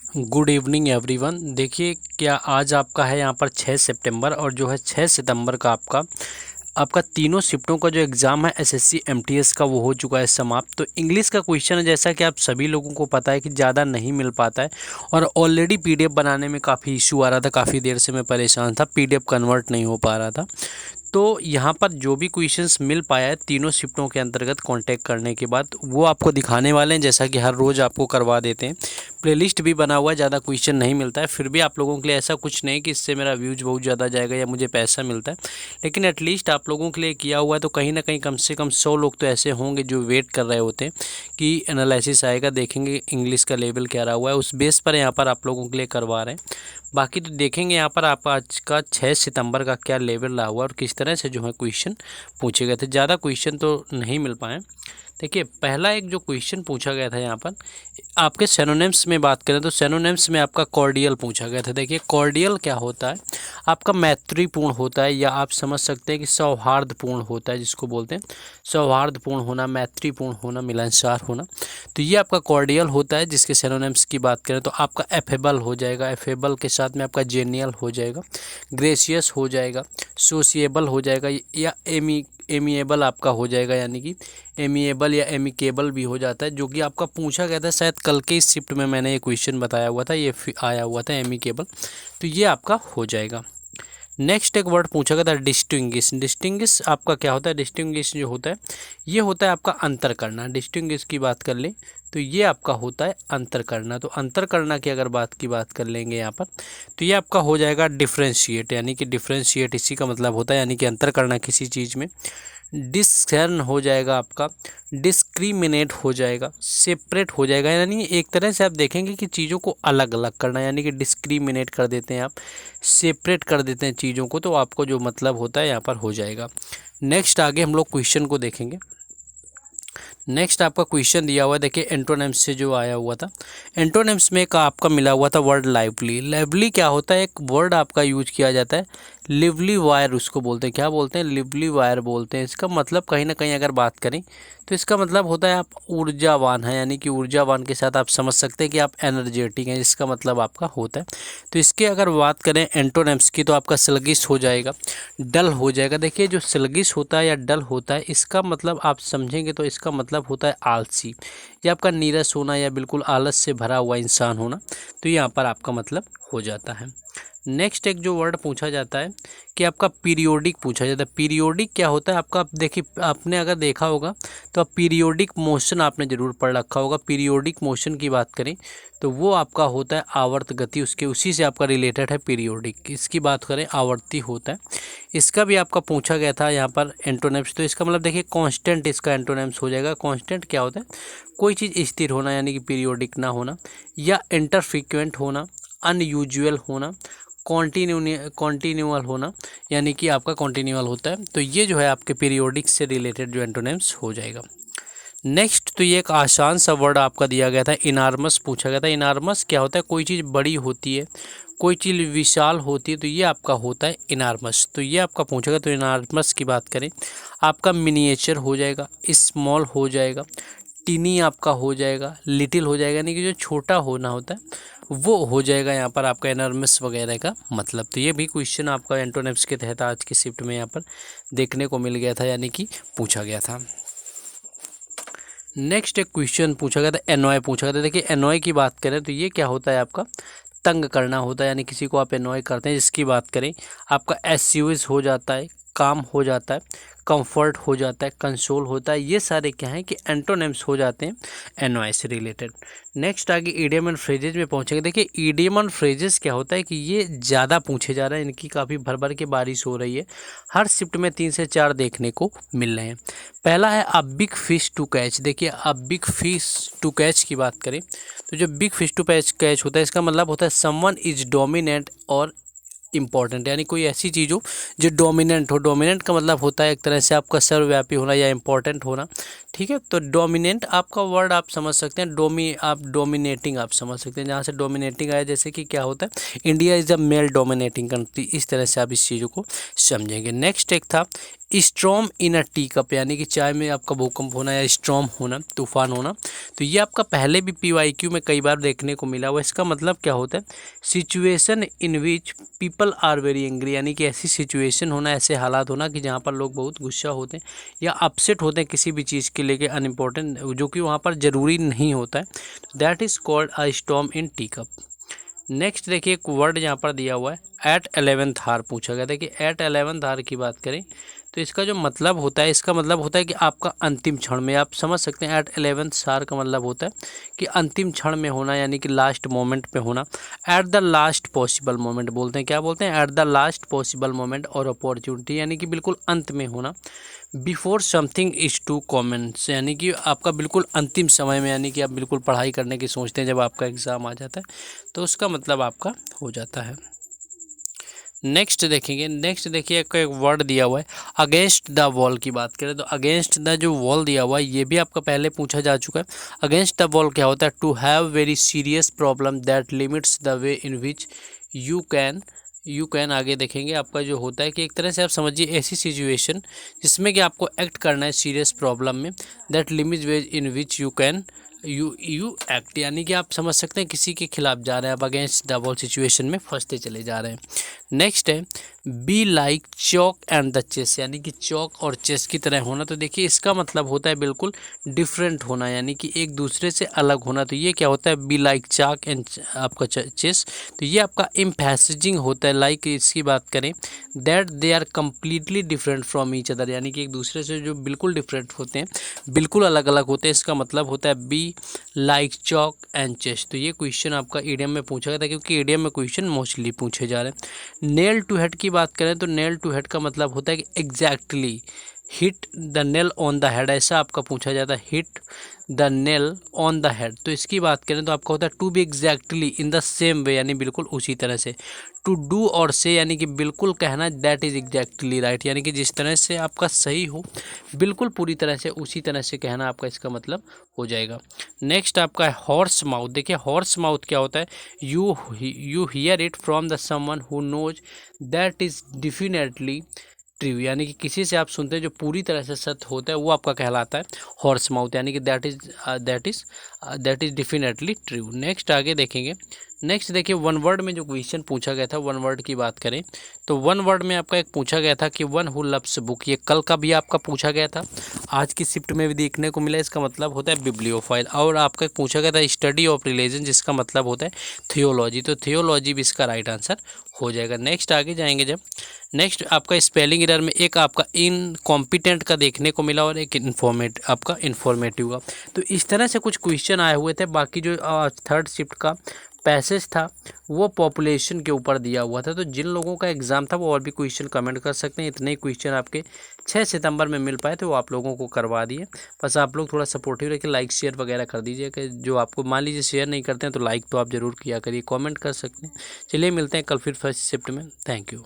Good evening everyone. देखिए क्या आज आपका है यहाँ पर 6 सितंबर और जो है 6 सितंबर का आपका तीनों शिफ्टों का जो एग्ज़ाम है एसएससी एमटीएस का वो हो चुका है समाप्त। तो इंग्लिश का क्वेश्चन है, जैसा कि आप सभी लोगों को पता है कि ज़्यादा नहीं मिल पाता है और ऑलरेडी पीडीएफ बनाने में काफ़ी इशू आ रहा था। काफ़ी देर से मैं परेशान था, पीडीएफ कन्वर्ट नहीं हो पा रहा था। तो यहाँ पर जो भी क्वेश्चंस मिल पाया है तीनों शिफ्टों के अंतर्गत कांटेक्ट करने के बाद वो आपको दिखाने वाले हैं, जैसा कि हर रोज़ आपको करवा देते हैं। प्लेलिस्ट भी बना हुआ है, ज़्यादा क्वेश्चन नहीं मिलता है, फिर भी आप लोगों के लिए ऐसा कुछ नहीं कि इससे मेरा व्यूज बहुत ज़्यादा जाएगा या मुझे पैसा मिलता है, लेकिन एटलीस्ट आप लोगों के लिए किया हुआ है। तो कहीं ना कहीं कम से कम 100 लोग तो ऐसे होंगे जो वेट कर रहे होते हैं कि एनालिसिस आएगा, देखेंगे इंग्लिश का लेवल क्या रहा हुआ है, उस बेस पर यहाँ पर आप लोगों के लिए करवा रहे हैं। बाकी तो देखेंगे यहाँ पर आप आज का 6 सितंबर का क्या लेवल रहा हुआ और किस तरह से जो है क्वेश्चन पूछे गए थे। ज़्यादा क्वेश्चन तो नहीं मिल पाए। देखिए पहला एक जो क्वेश्चन पूछा गया था यहाँ पर आपके सिनोनिम्स में बात करें तो सिनोनिम्स में आपका कॉर्डियल पूछा गया था। देखिए कॉर्डियल क्या होता है, आपका मैत्रीपूर्ण होता है या आप समझ सकते हैं कि सौहार्दपूर्ण होता है, जिसको बोलते हैं सौहार्दपूर्ण होना, मैत्रीपूर्ण होना, मिलनसार होना। तो ये आपका कॉर्डियल होता है। जिसके सिनोनिम्स की बात करें तो आपका एफेबल हो जाएगा, एफेबल के साथ में आपका जेनियल हो जाएगा, ग्रेसियस हो जाएगा, सोशिएबल हो जाएगा या एमिएबल आपका हो जाएगा, यानी कि एमिएबल या एमिकेबल भी हो जाता है, जो कि आपका पूछा गया था शायद कल के इस शिफ्ट में मैंने ये क्वेश्चन बताया हुआ था, ये आया हुआ था एमिकेबल। तो ये आपका हो जाएगा। नेक्स्ट एक वर्ड पूछा गया था डिस्टिंग्विश। डिस्टिंग्विश आपका क्या होता है, डिस्टिंग्विश जो होता है ये होता है आपका अंतर करना। डिस्टिंग्विश की बात कर लें तो ये आपका होता है अंतर करना। तो अंतर करना की अगर बात कर लेंगे यहाँ पर तो ये आपका हो जाएगा डिफ्रेंशिएट, यानी कि डिफ्रेंशिएट इसी का मतलब होता है, यानी कि अंतर करना किसी चीज़ में। डिस्कर्न हो जाएगा आपका, डिस्क्रिमिनेट हो जाएगा, सेपरेट हो जाएगा, यानी एक तरह से आप देखेंगे कि चीज़ों को अलग अलग करना, यानी कि डिस्क्रिमिनेट कर देते हैं आप, सेपरेट कर देते हैं चीज़ों को, तो आपको जो मतलब होता है यहाँ पर हो जाएगा। नेक्स्ट आगे हम लोग क्वेश्चन को देखेंगे। नेक्स्ट आपका क्वेश्चन दिया हुआ है, देखिए एंटोनिम्स से जो आया हुआ था, एंटोनिम्स में का आपका मिला हुआ था वर्ड लाइवली। लाइवली क्या होता है, एक वर्ड आपका यूज किया जाता है लिवली वायर, उसको बोलते हैं, क्या बोलते हैं, लिवली वायर बोलते हैं। इसका मतलब कहीं ना कहीं अगर बात करें तो इसका मतलब होता है आप ऊर्जावान हैं, यानी कि ऊर्जावान के साथ आप समझ सकते हैं कि आप एनर्जेटिक हैं, इसका मतलब आपका होता है। तो इसके अगर बात करें एंटोनिम्स की तो आपका स्लगिश हो जाएगा, डल हो जाएगा। देखिए जो स्लगिश होता है या डल होता है इसका मतलब आप समझेंगे तो इसका मतलब होता है आलसी, या आपका नीरस होना या बिल्कुल आलस से भरा हुआ इंसान होना। तो यहाँ पर आपका मतलब हो जाता है। नेक्स्ट एक जो वर्ड पूछा जाता है कि आपका पीरियोडिक पूछा जाता है। पीरियोडिक क्या होता है आपका, आप देखिए आपने अगर देखा होगा तो आप पीरियोडिक मोशन आपने ज़रूर पढ़ रखा होगा। पीरियोडिक मोशन की बात करें तो वो आपका होता है आवर्त गति, उसके उसी से आपका रिलेटेड है पीरियोडिक। इसकी बात करें आवर्ती होता है, इसका भी आपका पूछा गया था यहाँ पर एंटोनिम्स। तो इसका मतलब देखिए कांस्टेंट इसका एंटोनिम्स हो जाएगा। कांस्टेंट क्या होता है, कोई चीज़ स्थिर होना यानी कि पीरियोडिक ना होना, या इंटरफ्रीक्वेंट होना, अनयूजुअल होना, कॉन्टिन्यूअल होना, यानी कि आपका कॉन्टिन्यूअल होता है। तो ये जो है आपके पीरियोडिक से रिलेटेड जो एंटोनिम्स हो जाएगा। नेक्स्ट तो ये एक आसान सा वर्ड आपका दिया गया था, इनार्मस पूछा गया था। इनार्मस क्या होता है, कोई चीज़ बड़ी होती है, कोई चीज़ विशाल होती है, तो ये आपका होता है इनार्मस। तो ये आपका पूछा गया, तो इनार्मस की बात करें आपका मिनिएचर हो जाएगा, स्मॉल हो जाएगा, टीनी आपका हो जाएगा, लिटिल हो जाएगा, यानी कि जो छोटा होना होता है वो हो जाएगा यहाँ पर आपका एनॉर्मस वगैरह का मतलब। तो ये भी क्वेश्चन आपका एंटोनिम्स के तहत आज की शिफ्ट में यहाँ पर देखने को मिल गया था, यानी कि पूछा गया था। नेक्स्ट एक क्वेश्चन पूछा गया था एनॉय पूछा गया था। देखिए एनॉय की बात करें तो ये क्या होता है आपका तंग करना होता है, यानी किसी को आप एनॉय करते हैं। जिसकी बात करें आपका एस्यूज हो जाता है, काम हो जाता है, कंफर्ट हो जाता है, कंसोल होता है। ये सारे क्या हैं कि एंटोनिम्स हो जाते हैं एनॉय से रिलेटेड। नेक्स्ट आगे ईडियम एंड फ्रेजेज में पहुंचेंगे। देखिए ईडियम एंड फ्रेजेज क्या होता है कि ये ज़्यादा पूछे जा रहे हैं, इनकी काफ़ी भर भर के बारिश हो रही है, हर शिफ्ट में 3 से 4 देखने को मिल रहे हैं। पहला है a big fish to catch. देखिए a big fish to catch की बात करें तो जो बिग फिश टू कैच होता है इसका मतलब होता है समवन इज डोमिनेंट और इम्पॉर्टेंट, यानी कोई ऐसी चीज़ हो जो डोमिनेंट हो। डोमिनेंट का मतलब होता है एक तरह से आपका सर्वव्यापी होना या इम्पॉर्टेंट होना, ठीक है। तो डोमिनेंट आपका वर्ड आप समझ सकते हैं, आप डोमिनेटिंग आप समझ सकते हैं, जहाँ से डोमिनेटिंग आया, जैसे कि क्या होता है India is a male dominating country, इस तरह से आप इस चीज़ों को समझेंगे। नेक्स्ट एक था स्टॉर्म इन अ टी कप, यानी कि चाय में आपका भूकंप होना या स्टॉर्म होना, तूफान होना। तो ये आपका पहले भी PYQ में कई बार देखने को मिला हुआ। इसका मतलब क्या होता है, situation in which people are very angry, यानी कि ऐसी सिचुएशन होना, ऐसे हालात होना कि जहाँ पर लोग बहुत गुस्सा होते हैं या अपसेट होते हैं किसी भी चीज़ के लेके अनइम्पोर्टेंट, जो कि वहाँ पर ज़रूरी नहीं होता है। That is called a storm in tea cup. Next देखिए एक वर्ड यहाँ पर दिया हुआ है एट 11th आवर पूछा गया था कि एट 11th आवर की बात करें तो इसका जो मतलब होता है, इसका मतलब होता है कि आपका अंतिम क्षण में, आप समझ सकते हैं एट 11th आवर का मतलब होता है कि अंतिम क्षण में होना, यानी कि लास्ट मोमेंट पे होना। At the last possible moment बोलते हैं, क्या बोलते हैं, at the last possible moment और अपॉर्चुनिटी, यानी कि बिल्कुल अंत में होना। Before something is to comments, यानी कि आपका बिल्कुल अंतिम समय में, यानी कि आप बिल्कुल पढ़ाई करने की सोचते हैं जब आपका एग्ज़ाम आ जाता है, तो उसका मतलब आपका हो जाता है। नेक्स्ट देखेंगे, नेक्स्ट देखिए एक वर्ड दिया हुआ है अगेंस्ट द वॉल की बात करें तो अगेंस्ट द जो वॉल दिया हुआ है ये भी आपका पहले पूछा जा चुका है। अगेंस्ट द वॉल क्या होता है, to have very serious problem that limits the way in which you can आगे देखेंगे आपका जो होता है कि एक तरह से आप समझिए ऐसी सिचुएशन जिसमें कि आपको एक्ट करना है सीरियस प्रॉब्लम में, that limits way in which you can you act, यानी कि आप समझ सकते हैं किसी के खिलाफ जा रहे हैं, आप अगेंस्ट द वॉल सिचुएशन में फंसते चले जा रहे हैं। नेक्स्ट है be like chalk and the cheese, यानी कि चौक और चेस की तरह होना। तो देखिए इसका मतलब होता है बिल्कुल डिफरेंट होना, यानी कि एक दूसरे से अलग होना। तो ये क्या होता है, बी लाइक चौक एंड आपका चेस, तो ये आपका एम्फैसिजिंग होता है। लाइक इसकी बात करें that they are completely different from each other, यानी कि एक दूसरे से जो बिल्कुल डिफरेंट होते हैं, बिल्कुल अलग अलग होते हैं। इसका मतलब होता है be like chalk and cheese. तो ये क्वेश्चन आपका ईडियम में पूछा गया था, क्योंकि ईडियम में क्वेश्चन मोस्टली पूछे जा रहे हैं। नेल टू हेड की बात करें तो नेल टू हेड का मतलब होता है कि exactly hit the nail on the head, ऐसा आपका पूछा जाता है, hit the nail on the head. तो इसकी बात करें तो आपका होता है to be exactly in the same way, यानी बिल्कुल उसी तरह से। टू डू और से, यानी कि बिल्कुल कहना, दैट इज़ एग्जैक्टली राइट, यानी कि जिस तरह से आपका सही हो बिल्कुल पूरी तरह से उसी तरह से कहना आपका इसका मतलब हो जाएगा। नेक्स्ट आपका है हॉर्स माउथ। देखिए हॉर्स माउथ क्या होता है, you hear it from the someone who knows that is definitely true, यानी कि किसी से आप सुनते हैं जो पूरी तरह से सत्य होता है, वो आपका कहलाता है हॉर्स माउथ, यानी कि that is definitely true. Next आगे देखेंगे, नेक्स्ट देखिए वन वर्ड में जो क्वेश्चन पूछा गया था, वन वर्ड की बात करें तो वन वर्ड में आपका एक पूछा गया था कि वन हु लव्स बुक, ये कल का भी आपका पूछा गया था, आज की शिफ्ट में भी देखने को मिला। इसका मतलब होता है बिब्लियोफाइल। और आपका एक पूछा गया था स्टडी ऑफ रिलीजन, जिसका मतलब होता है थियोलॉजी, तो थियोलॉजी भी इसका राइट आंसर हो जाएगा। नेक्स्ट आगे जाएंगे जब, नेक्स्ट आपका स्पेलिंग एरर में एक आपका इनकॉम्पिटेंट का देखने को मिला और एक आपका इन्फॉर्मेटिव का। तो इस तरह से कुछ क्वेश्चन आए हुए थे। बाकी जो थर्ड शिफ्ट का पैसेज था वो पॉपुलेशन के ऊपर दिया हुआ था। तो जिन लोगों का एग्ज़ाम था वो और भी क्वेश्चन कमेंट कर सकते हैं। इतने ही क्वेश्चन आपके 6 सितंबर में मिल पाए थे, वो आप लोगों को करवा दिए। बस आप लोग थोड़ा सपोर्टिव रहिए, लाइक शेयर वगैरह कर दीजिए। कि जो आपको मान लीजिए शेयर नहीं करते हैं तो लाइक तो आप ज़रूर किया करिए, कमेंट कर सकते हैं। चलिए मिलते हैं कल फिर फर्स्ट शिफ्ट में। Thank you.